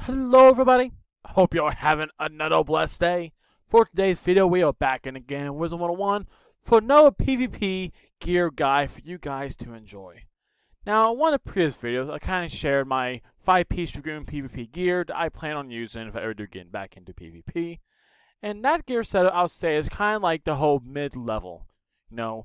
Hello everybody, hope you're having another blessed day. For today's video, we are back in again Wizard101 for another PvP gear guide for you guys to enjoy. Now, in one of the previous videos, I kind of shared my 5-piece Dragoon PvP gear that I plan on using if I ever do get back into PvP. And that gear setup, I would say, is kind of like the whole mid-level. You know,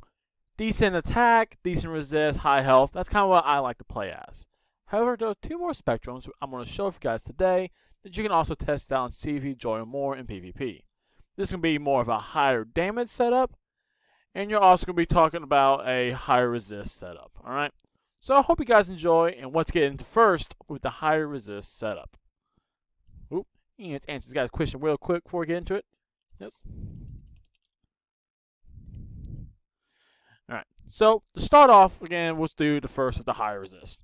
decent attack, decent resist, high health. That's kind of what I like to play as. However, there are two more spectrums I'm going to show you guys today that you can also test out and see if you enjoy more in PvP. This can be more of a higher damage setup, and you're also going to be talking about a higher resist setup. Alright? So I hope you guys enjoy, and let's get into first with the higher resist setup. Oop, let's answer this guy's question real quick before we get into it. Yes. Alright, so to start off, again, let's do the first with the higher resist.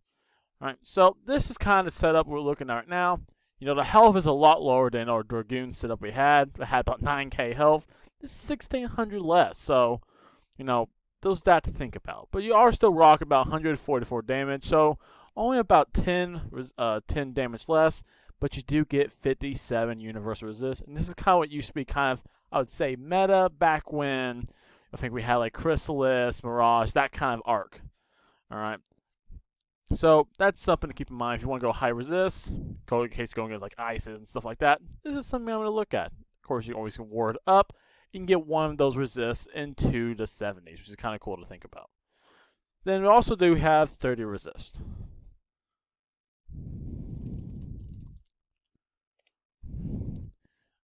Alright, so this is kind of the setup we're looking at right now. You know, the health is a lot lower than our Dragoon setup we had. It had about 9k health. This is 1600 less, so, you know, there's that to think about. But you are still rocking about 144 damage, so only about 10 damage less, but you do get 57 universal resist. And this is kind of what used to be kind of, I would say, meta back when I think we had like Chrysalis, Mirage, that kind of arc. Alright. So that's something to keep in mind if you want to go high resist, in case going against like ices and stuff like that. This is something I'm going to look at. Of course, you always can ward up. You can get one of those resists into the 70s, which is kind of cool to think about. Then we also do have 30 resist.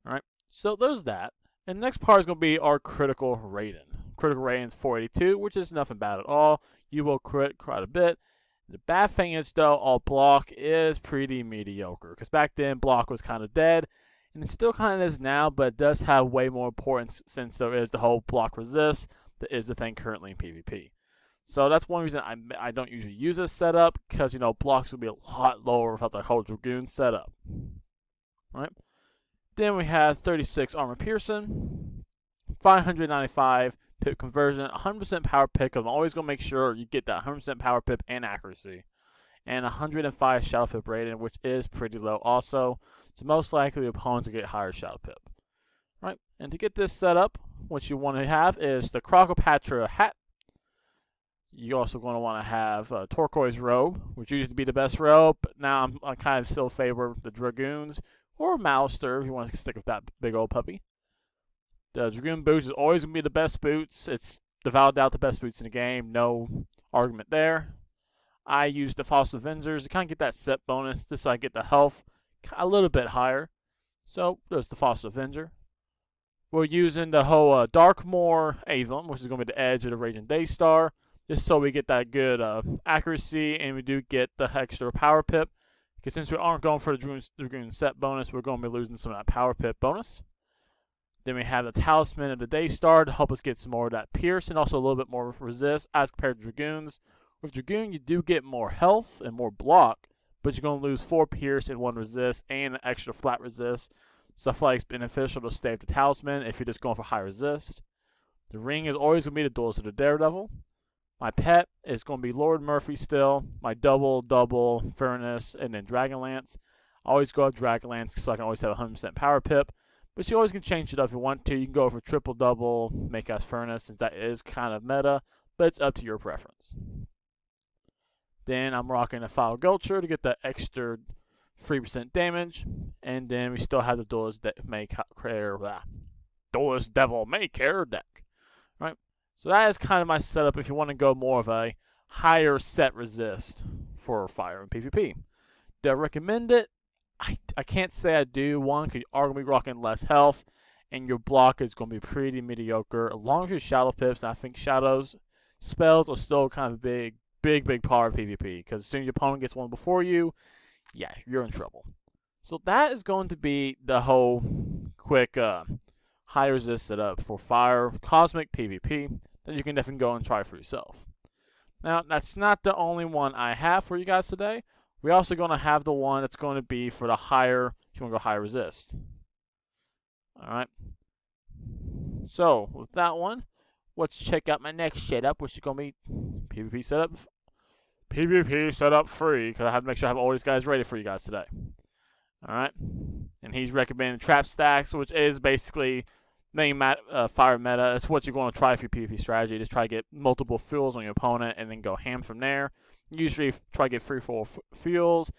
Alright, so there's that. And the next part is going to be our critical rating. Critical rating is 482, which is nothing bad at all. You will crit quite a bit. The bad thing is, though, all block is pretty mediocre. Because back then, block was kind of dead. And it still kind of is now, but it does have way more importance since there is the whole block resist that is the thing currently in PvP. So that's one reason I don't usually use this setup. Because, you know, blocks would be a lot lower without the whole Dragoon setup. Right? Then we have 36 armor piercing. 595 pip conversion, 100% power pick. I'm always going to make sure you get that 100% power pip and accuracy. And 105 shadow pip rating, which is pretty low also. So most likely the opponent to get higher shadow pip. Right? And to get this set up, what you want to have is the Crocopatra hat. You're also going to want to have a turquoise robe, which used to be the best robe, but now I kind of still favor the Dragoons or Mouster if you want to stick with that big old puppy. The Dragoon boots is always going to be the best boots. It's without doubt the best boots in the game. No argument there. I use the False Avengers to kind of get that set bonus. This so I get the health a little bit higher. So there's the False Avenger. We're using the whole Darkmoor Avon, which is going to be the edge of the Raging Daystar. Just so we get that good accuracy and we do get the extra power pip. Because since we aren't going for the Dragoon set bonus, we're going to be losing some of that power pip bonus. Then we have the Talisman of the Daystar to help us get some more of that pierce and also a little bit more resist as compared to Dragoons. With Dragoon, you do get more health and more block, but you're going to lose 4 pierce and 1 resist and an extra flat resist. So I feel like it's beneficial to stay with the Talisman if you're just going for high resist. The ring is always going to be the Duels of the Daredevil. My pet is going to be Lord Murphy still. My double, Furnace, and then Dragonlance. I always go with Dragonlance so I can always have 100% power pip. But you always can change it up if you want to. You can go for triple double, make as Furnace, since that is kind of meta, but it's up to your preference. Then I'm rocking a Foul Gulcher to get that extra 3% damage, and then we still have the Duelist Devil May Care deck. Right? So that is kind of my setup if you want to go more of a higher set resist for fire and PvP. Do I recommend it? I can't say I do. One, because you are going to be rocking less health, and your block is going to be pretty mediocre. As long as your shadow pips, and I think shadows spells are still kind of a big part of PvP. Because as soon as your opponent gets one before you, yeah, you're in trouble. So that is going to be the whole quick high resist setup for fire cosmic PvP that you can definitely go and try for yourself. Now, that's not the only one I have for you guys today. We're also going to have the one that's going to be for the higher, if you want to go high resist. Alright. So, with that one, let's check out my next setup, which is going to be PvP setup. PvP setup free, because I have to make sure I have all these guys ready for you guys today. Alright? And he's recommending trap stacks, which is basically main fire meta. That's what you're going to try for your PvP strategy. Just try to get multiple fuels on your opponent and then go ham from there. Usually try to get 3-4 fuels.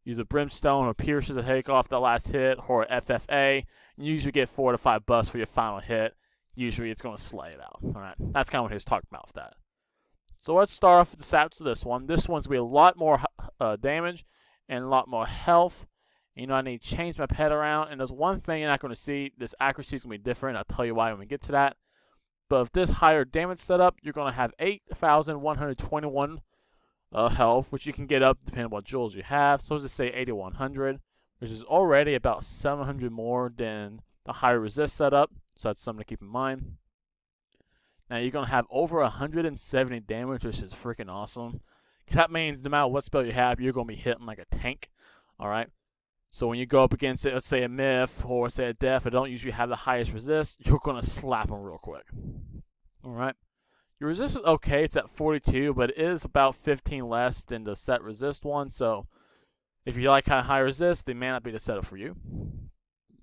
Use a brimstone or piercer to take off the last hit, or FFA. You usually get 4 to 5 buffs for your final hit. Usually it's going to slay it out. Alright, that's kind of what he was talking about with that. So let's start off with the stats of this one. This one's going to be a lot more damage and a lot more health. You know, I need to change my pet around. And there's one thing you're not going to see. This accuracy is going to be different. I'll tell you why when we get to that. But with this higher damage setup, you're going to have 8,121 health, which you can get up depending on what jewels you have. So let's just say 8,100, which is already about 700 more than the higher resist setup. So that's something to keep in mind. Now you're going to have over 170 damage, which is freaking awesome. That means no matter what spell you have, you're going to be hitting like a tank. Alright? So when you go up against, let's say, a Myth or say a Death, that don't usually have the highest resist, you're going to slap them real quick. Alright? Your resist is okay. It's at 42, but it is about 15 less than the set resist one. So if you like kind of high resist, they may not be the setup for you.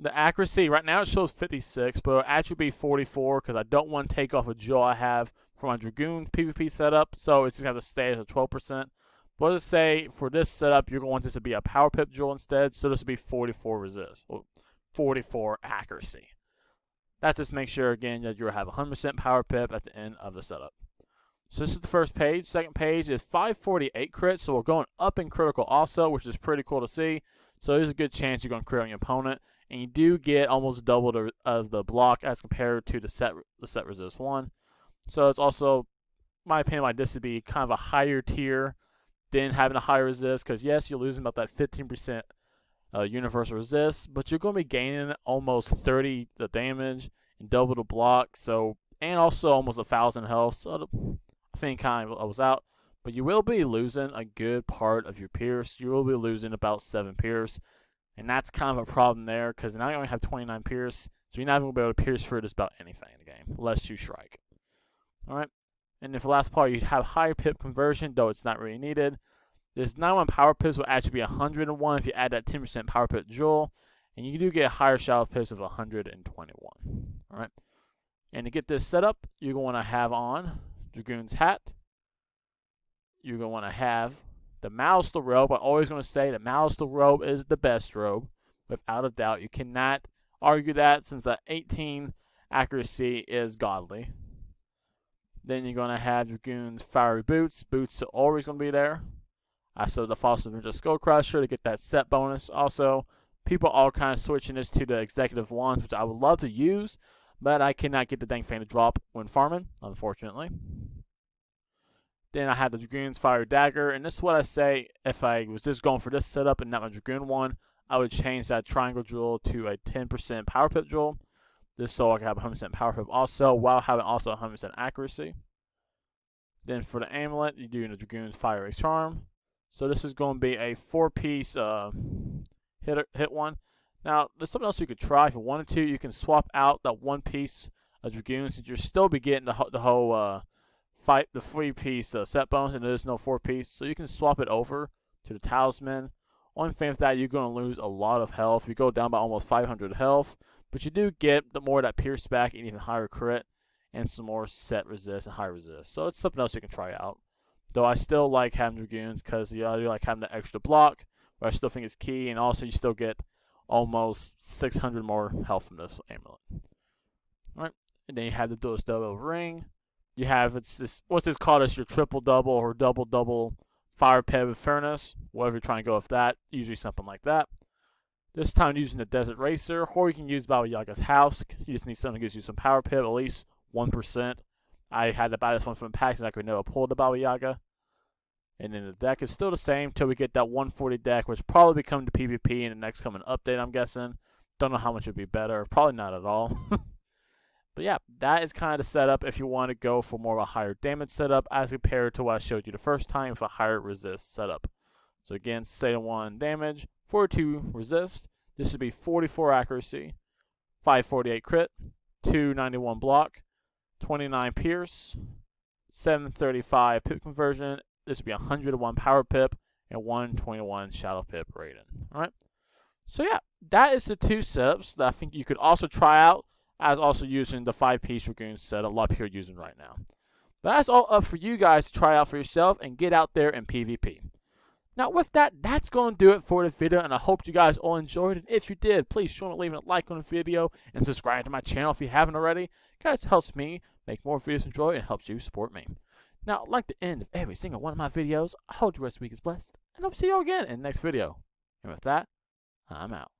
The accuracy, right now it shows 56, but it'll actually be 44 because I don't want to take off a jewel I have for my Dragoon PvP setup. So it's just going to stay at a 12%. But let's say for this setup, you're going to want this to be a Power Pip jewel instead. So this will be 44 resist, or 44 accuracy. That just makes sure, again, that you'll have 100% Power Pip at the end of the setup. So this is the first page. Second page is 548 crit. So we're going up in critical also, which is pretty cool to see. So there's a good chance you're going to crit on your opponent. And you do get almost double of the block as compared to the set resist one. So it's also, in my opinion, like this would be kind of a higher tier than having a higher resist. Because yes, you're losing about that 15% universal resist, but you're going to be gaining almost 30 the damage and double the block. So, and also almost 1,000 health. So I think kind of was out. But you will be losing a good part of your pierce. You will be losing about 7 pierce. And that's kind of a problem there, because now you only have 29 pierce, so you're not going to be able to pierce through just about anything in the game, unless you strike. Alright, and then for the last part, you have higher pip conversion, though it's not really needed. This 91 power pips will actually be 101 if you add that 10% power pip jewel, and you do get higher shadow pips of 121. Alright, and to get this set up, you're going to want to have on Dragoon's hat. You're going to want to have the Mousel robe. I'm always going to say the Mousel robe is the best robe, without a doubt. You cannot argue that, since that 18 accuracy is godly. Then you're going to have Dragoon's fiery boots. Boots are always going to be there. So the Fossil Ninja Skull Crusher to get that set bonus. Also, people are kind of switching this to the executive wands, which I would love to use, but I cannot get the dang thing to drop when farming, unfortunately. Then I have the Dragoon's Fire Dagger, and this is what I say, if I was just going for this setup and not my Dragoon one, I would change that triangle jewel to a 10% power pip jewel. This so I can have 100% power pip also, while having also 100% accuracy. Then for the amulet, you do the Dragoon's Fiery Charm. So this is going to be a 4-piece hit one. Now, there's something else you could try if you wanted to. You can swap out that 1 piece of Dragoon, since you're still be getting the whole the 3-piece set bonus, and there's no 4-piece, so you can swap it over to the talisman. Only thing with that, you're going to lose a lot of health. You go down by almost 500 health, but you do get the more of that pierce back and even higher crit, and some more set resist and high resist. So it's something else you can try out. Though I still like having Dragoons, because I do like having the extra block, but I still think it's key, and also you still get almost 600 more health from this amulet. Alright, and then you have the Duelist Double Ring. You have, what's this called, as your triple double or double fire pip of furnace, whatever you're trying to go with that, usually something like that. This time using the Desert Racer, or you can use Baba Yaga's House. You just need something that gives you some power pip, at least 1%. I had to buy this one from packs, and I could never pull the Baba Yaga. And then the deck is still the same till we get that 140 deck, which probably become the PvP in the next coming update, I'm guessing. Don't know how much it would be better. Probably not at all. But yeah, that is kind of the setup if you want to go for more of a higher damage setup as compared to what I showed you the first time with a higher resist setup. So again, 71 damage, 42 resist. This would be 44 accuracy, 548 crit, 291 block, 29 pierce, 735 pip conversion. This would be 101 power pip and 121 shadow pip rating. Alright. So yeah, that is the 2 setups that I think you could also try out, as also using the 5-piece Dragoon set a lot of people are using right now. But that's all up for you guys to try out for yourself and get out there in PvP. Now with that, that's going to do it for the video, and I hope you guys all enjoyed it. If you did, please show me leaving a like on the video and subscribe to my channel if you haven't already. Guys, it helps me make more videos enjoy and helps you support me. Now, like the end of every single one of my videos, I hope the rest of the week is blessed, and I'll see you all again in the next video. And with that, I'm out.